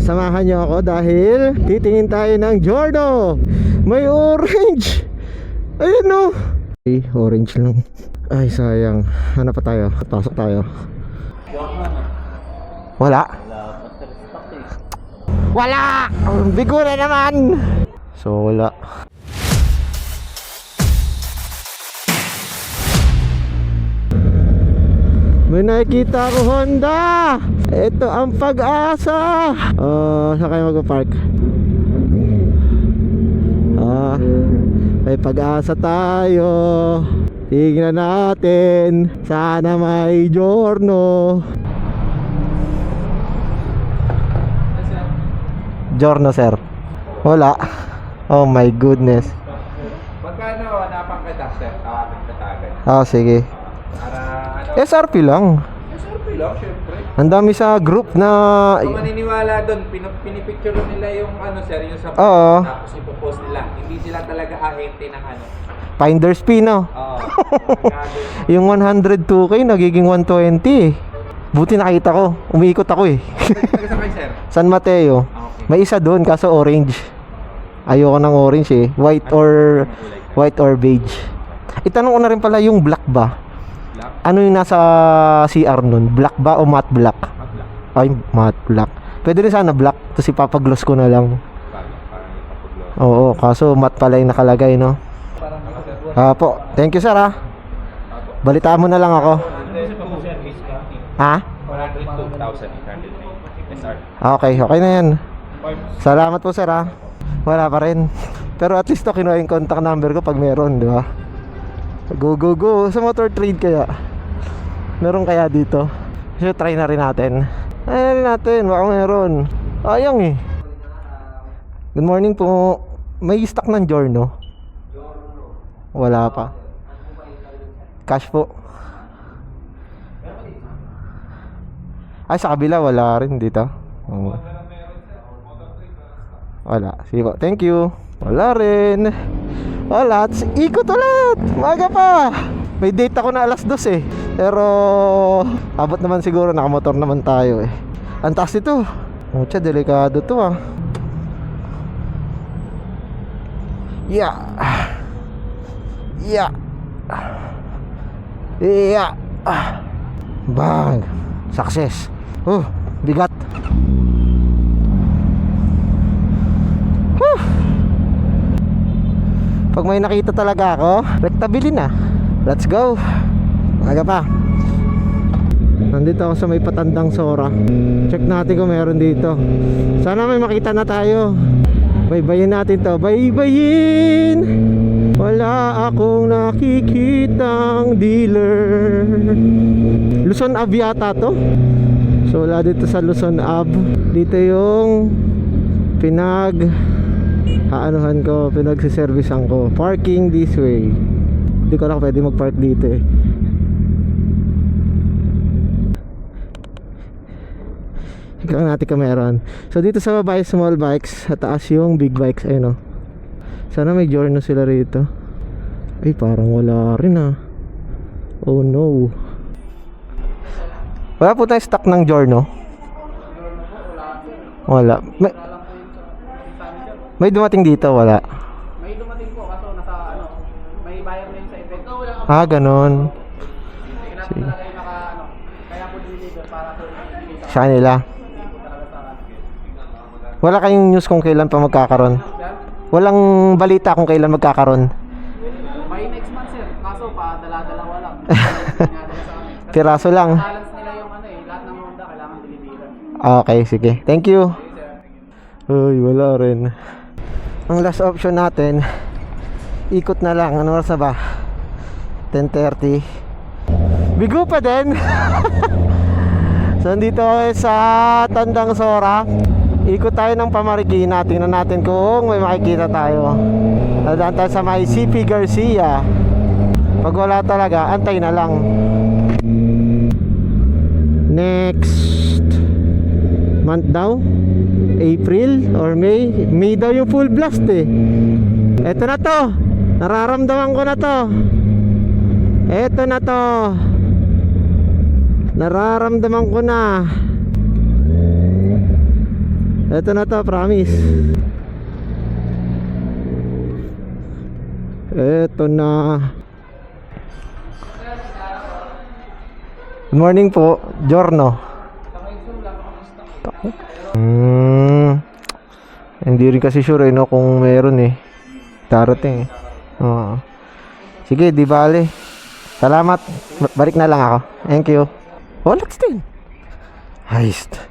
samahan nyo ako dahil titingin tayo ng Giorno. May orange. Ayun no. Okay, orange lang. Ay sayang. Ano pa tayo? Pasok tayo. Wala. Wala. Bigo na naman. So wala. May nakikita ko Honda. Ito ang Pag-asa. Saan kayo mag-park? May Pag-asa tayo. Tingnan natin. Sana may Giorno. Giorno sir. Wala. Oh my goodness. Magkano hanapang kita sir? Tawagin kita agad. Sige. Para ano? SRP lang. SRP lang, syempre. Ang dami sa group na... Kung maniniwala doon, pinipicture nila yung ano sir, yung sa Oo. tapos ipopost nila. Hindi sila talaga ahente ng ano. Finder's fee no? Oo. Yung 102k nagiging 120 eh. Buti nakita ko. Umiikot ako eh. Taga-sakay sir? San Mateo. Okay. May isa doon kaso orange. Ayoko ng orange eh. White or beige. Itanong ko na rin pala yung black ba? Black? Ano yung nasa CR nun? Black ba o matte black? Black. Ay, matte black. Pwede rin sana black. Tapos ipapagloss ko na lang. Parang ipapagloss. Oo, kaso matte pala yung nakalagay no? Po, thank you sir ha. Balitaan mo na lang ako. Ha? 102,800 SR. Okay na yan. Salamat po sir ha. Wala pa rin. Pero at least to kinuha yung contact number ko pag meron, di ba? Go sa motor trade kaya. Meron kaya dito? So try na rin natin. Baka meron. Ayang eh. Good morning po. May stock ng Giorno? Wala pa. Cash po. Ay sa kabila wala rin dito. Wala. Sige po. Thank you. Wala rin. Wala. Ikot ulit. Maga pa. May date ako na alas 2 eh. Pero abot naman siguro. Nakamotor naman tayo eh. Ang taas ito. Mucha delikado to ah. Yeah. Bang. Success. Bigat. Pag may nakita talaga ako, rektabilin na. Let's go. Aga pa. Nandito ako sa may Patandang Sora. Check natin kung meron dito. Sana may makita na tayo. Baybayin natin to. Baybayin. Wala akong nakikitang dealer. Luzon Ave yata to. So wala dito sa Luzon Ave. Dito yung pinagsiservisan ko. Parking this way. Hindi ko lang pwede mag-park dito eh. Ikaw natin ka meron. So dito sa baba small bikes, sa taas yung big bikes. Ayun o. Sana may Giorno sila rito. Ay parang wala rin ah. Oh no. Wala po tayong stock ng Giorno. Wala. May dumating dito, wala. May dumating po kaso nasa ano, may bayar na yun sa event. Ganon. Sige. Kaya po deliver para po Sa kanila. Wala kayong news kung kailan pa magkakaroon? Walang balita kung kailan magkakaroon? may next month sir, kaso pa dala-dalawa lang. Piraso lang. Balance nila yung ano eh, lahat ng Honda kailangan deliver. Okay, sige. Thank you. Uy, wala rin. Ang last option natin, ikot na lang. Ano oras na ba? 10:30. Bigo pa din. So nandito sa Tandang Sora. Ikot tayo ng Pamarikina. Tingnan natin kung may makikita tayo. Nadaan tayo sa may CP Garcia. Pag wala talaga, antay na lang. Next month daw, April or May. May daw yung full blast eh. Eto na to. Nararamdaman ko na to. Eto na to. Nararamdaman ko na. Ito na to, promise. Ito na. Good morning po, Giorno. Hindi rin kasi sure no, kung meron eh. Darating eh. Oo. Sige, di bale. Salamat. Balik na lang ako. Thank you. Oh, let's do. Heist.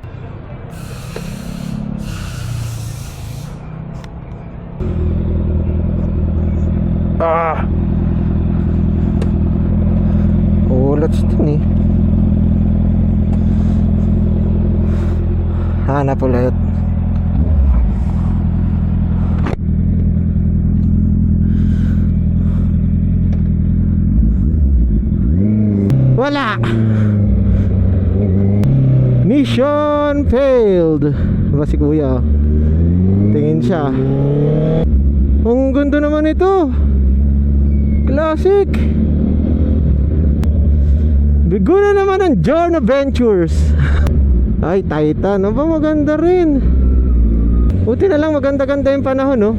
Oh, let's do eh. Hanap ulit. Wala. Mission failed. Diba si kuya? Tingin siya. Ang ganda naman ito. Classic. Bigo na naman ang John Adventures. Ay, Titan. Aba, maganda rin. Buti na lang maganda-ganda yung panahon, no?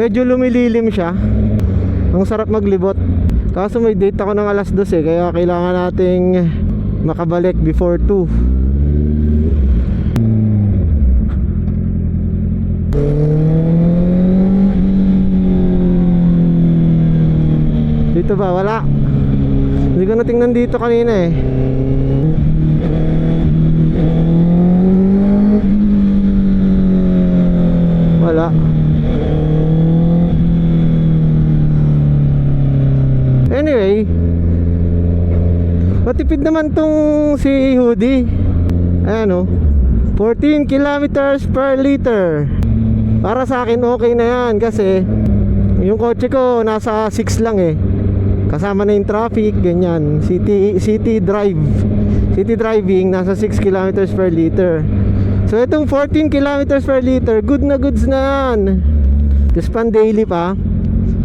Medyo lumililim siya. Ang sarap maglibot. Kaso may date ako ng alas 12 kaya kailangan nating makabalik before 2. Dito ba? Wala. Hindi ko natingnan dito kanina eh. Wala. Anyway, matipid naman tong si Hoodie. Ayan o, 14 kilometers per liter. Para sa akin okay na yan kasi yung kotse ko nasa 6 lang eh. Kasama na yung traffic, ganyan. City driving nasa 6 kilometers per liter. So itong 14 kilometers per liter, good na goods na yan. Tapos pan daily pa.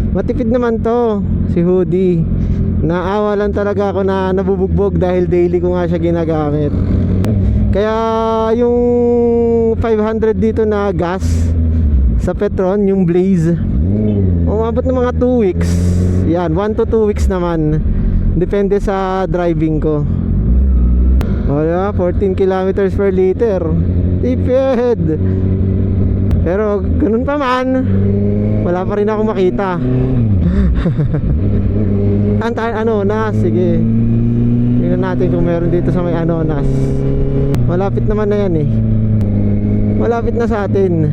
Matipid naman to si Hoodie. Naawa lang talaga ako na nabubugbog dahil daily ko nga siya ginagamit. Kaya yung 500 dito na gas sa Petron, yung Blaze, umabot ng mga 2 weeks. Yan, 1 to 2 weeks naman. Depende sa driving ko. Wala, 14 kilometers per liter. Tipid. Pero ganun pa man, wala pa rin ako makita. Anonas, sige. Tingnan natin kung meron dito sa may Anonas. Malapit naman na yan eh. Malapit na sa atin.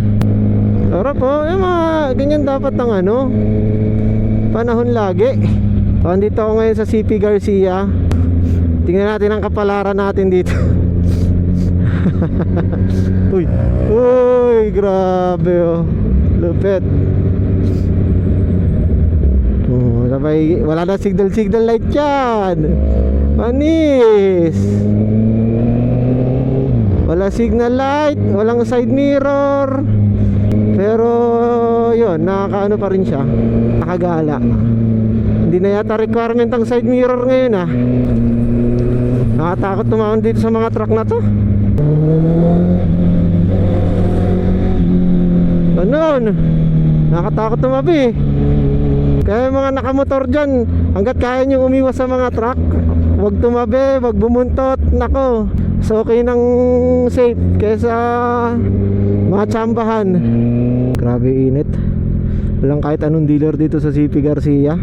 Pero po, yung mga ganyan dapat ang panahon lagi. Andito ako ngayon sa CP Garcia. Tingnan natin ang kapalaran natin dito. Uy, grabe oh. Lupet. Sabay, wala na signal light yan. Panis. Wala signal light, walang side mirror. Pero yun, nakakaano pa rin siya. Nakagala. Hindi na yata requirement ang side mirror ngayon ah. Nakatakot tumawon dito sa mga truck na to. Ganon. Nakatakot tumabi. Kaya mga nakamotor dyan, hanggat kaya nyo umiwas sa mga truck, wag tumabi, wag bumuntot. Nako, so okay nang safe kaysa mga tsambahan. Grabe init. Walang kahit anong dealer dito sa CP Garcia.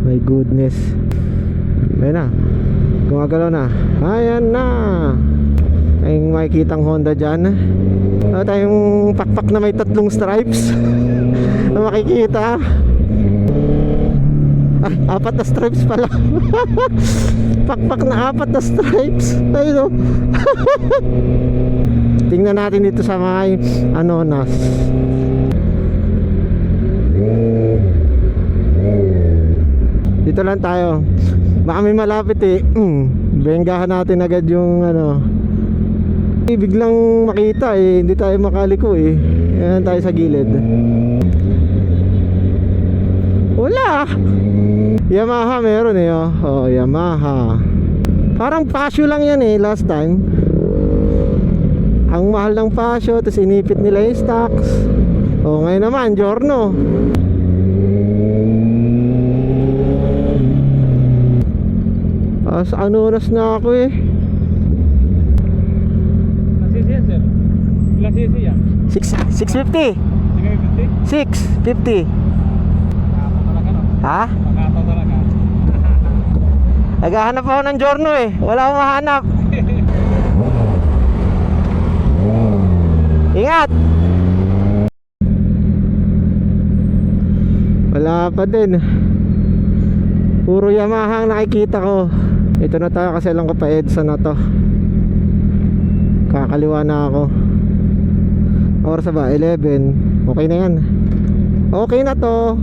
My goodness. Ayun na, gumagalaw na. Ayan na. Ayong makikitang Honda dyan. Tayong pakpak na may 3 stripes na makikita. Ay, 4 na stripes pala. Pakpak na 4 na stripes. Ayun o. Tingnan natin dito sa may Anonas. Dito lang tayo. Baka may malapit eh. Benggahan natin agad yung biglang makita eh. Hindi tayo makaliko eh. Ayan tayo sa gilid. Wala. Yamaha meron eh oh. Oh, Yamaha. Parang Pasio lang yan eh last time. ang mahal ng pasyo, tapos inipit nila yung stocks. O ngayon naman, giorno. Sa ano oras na ako eh. Nasisi yan, sir. Ilang sisi yan? 650. 650. 650? Pakato talaga, no? Ha? Pakato talaga. Naghahanap ako ng giorno eh. Wala akong mahanap. Ingat! Wala pa din. Puro Yamaha ang nakikita ko. Ito na tayo kasi alam ko pa EDSA na to. Kakaliwa na ako. Oras ba? 11. Okay na yan. Okay na to.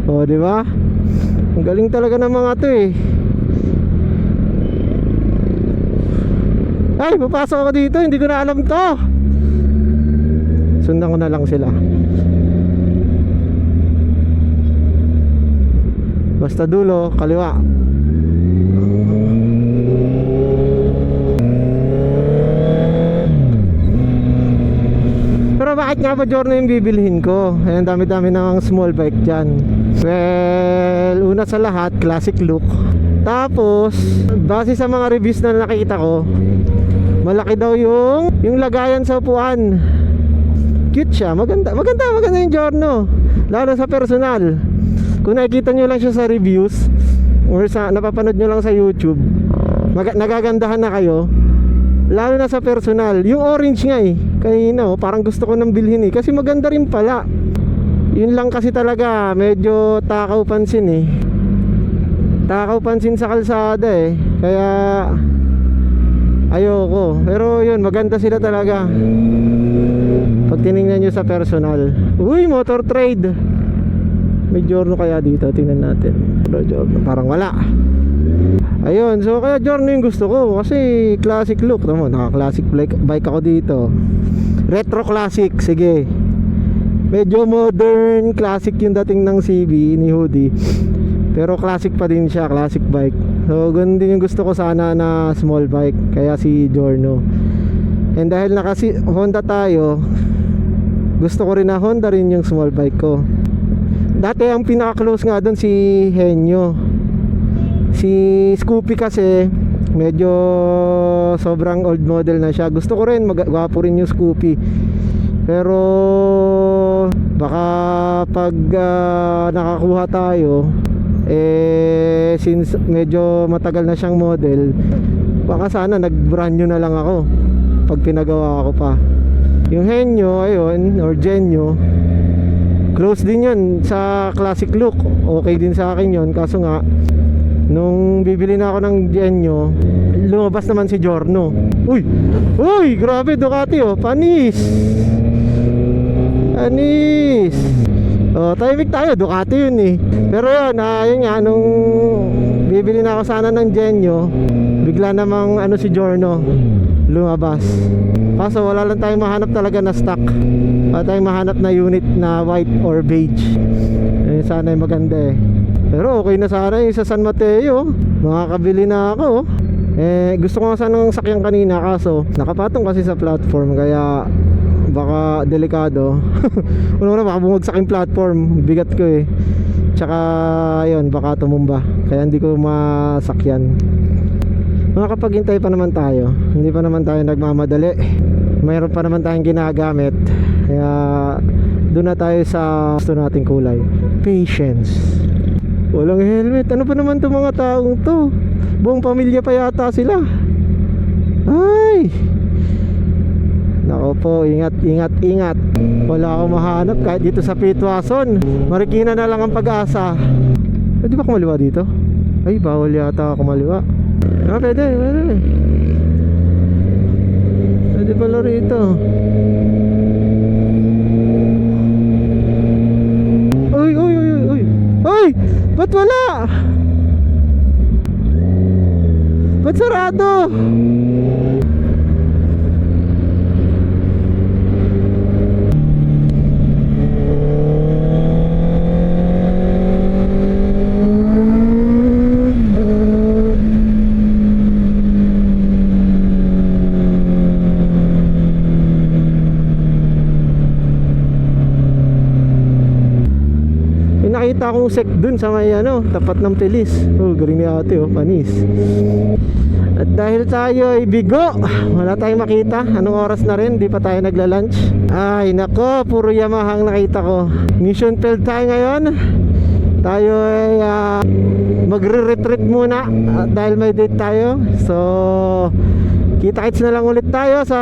O, di ba? Ang galing talaga ng mga to eh. Ay, papasok ako dito. Hindi ko na alam to. Sundan ko na lang sila. Basta dulo, kaliwa. Pero bakit nga ba giorno yung bibilhin ko? Ayan, dami-dami ng small bike dyan. Well, una sa lahat, classic look. Tapos, base sa mga reviews na nakita ko, malaki daw yung lagayan sa upuan. Cute siya, maganda yung giorno. Lalo sa personal. Kung nakikita nyo lang siya sa reviews or sa napapanood nyo lang sa YouTube, nagagandahan na kayo. Lalo na sa personal. Yung orange nga eh, kanina oh, parang gusto ko nang bilhin eh, kasi maganda rin pala. Yun lang kasi talaga, medyo takaw pansin eh. Takaw pansin sa kalsada eh. Kaya ayoko. Pero yun, maganda sila talaga pag tinignan nyo sa personal. Uy, motor trade. May giorno kaya dito? Tingnan natin. Giorno, parang wala. Ayun, so kaya giorno yung gusto ko. Kasi classic look. Tama, naka-classic bike ako dito. Retro classic, sige. Medyo modern, classic yung dating ng CB ni Hoodie. Pero classic pa din siya, classic bike. So ganun din yung gusto ko sana na small bike. Kaya si giorno. And dahil nakasi Honda tayo, gusto ko rin na Honda rin yung small bike ko. Dati ang pinaka-close nga doon si Henyo. Si Scoopy kasi medyo sobrang old model na siya. Gusto ko rin, gwapo rin yung Scoopy. Pero baka pag nakakuha tayo, since medyo matagal na siyang model, baka sana nag-brand new na lang ako pag pinagawa ko pa. Yung Henyo, ayun, or Genyo, close din yun sa classic look. Okay din sa akin yun. Kaso nga, nung bibili na ako ng Genyo, lumabas naman si giorno. Uy! Uy! Grabe, Ducati oh. Panis! Panis! Oh, timing tayo. Ducati yun eh. Pero yun, yun nga, nung bibili na ako sana ng Genyo, bigla namang si giorno lumabas. Kaso wala lang tayong mahanap talaga na stock. Wala tayong mahanap na unit na white or beige. Sana yung maganda eh. Pero okay na sana yung sa San Mateo. Makakabili na ako. Gusto ko nga sanang sakyan kanina, kaso nakapatong kasi sa platform, kaya baka delikado. Una baka bumagsak yung platform, bigat ko eh. Tsaka yun, baka tumumba, kaya hindi ko masakyan. Makakapaghintay pa naman tayo. Hindi pa naman tayo nagmamadali. Mayroon pa naman tayong ginagamit. Kaya doon na tayo sa gusto nating kulay. Patience. Walang helmet. Ano pa naman itong mga taong to? Buong pamilya pa yata sila. Ay! Nako po, ingat, ingat, ingat. Wala akong mahanap kahit dito sa Pitwason. Marikina na lang ang pag-asa. Pwede ba kumaliwa dito? Ay, bawal yata kumaliwa. Pwede. Pwede pala rito. Uy! Uy! Ba't wala? Ba't sarado? nakita akong sek dun sa may ano, tapat ng Pilis. Oh, galing ni ate, oh, panis. At dahil tayo ay bigo, wala tayong makita. Anong oras na rin, di pa tayo nagla-lunch. Ay nako, puro Yamaha ang nakita ko. Mission failed tayo ngayon. Tayo ay magre-retreat muna dahil may date tayo. So kita-kits na lang ulit tayo sa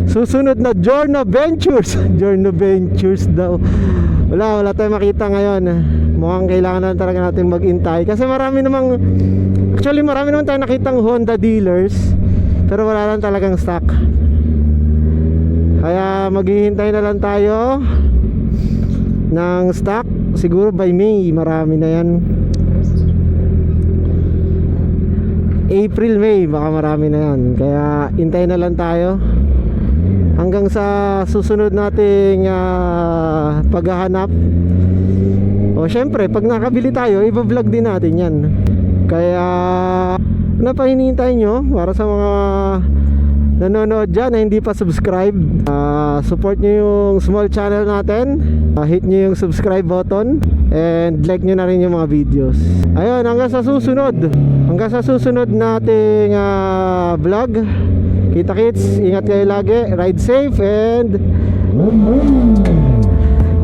susunod na Giorno Ventures. Giorno Ventures daw. Wala tayong makita ngayon. Mukhang kailangan na talaga natin mag-intay kasi marami naman tayong nakitang Honda dealers, pero wala lang talagang stock. Kaya maghihintay na lang tayo ng stock. Siguro by May marami na yan. April, May baka marami na yan. Kaya hintay na lang tayo hanggang sa susunod nating paghahanap. O syempre pag nakabili tayo, i-vlog din natin yan. Kaya ano pa hinihintay nyo para sa mga nanonood dyan na hindi pa subscribe? Support nyo yung small channel natin. Hit nyo yung subscribe button and like nyo na rin yung mga videos. Ayun, hanggang sa susunod nating vlog. Kita-kits, ingat kayo lagi, ride safe and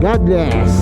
God bless.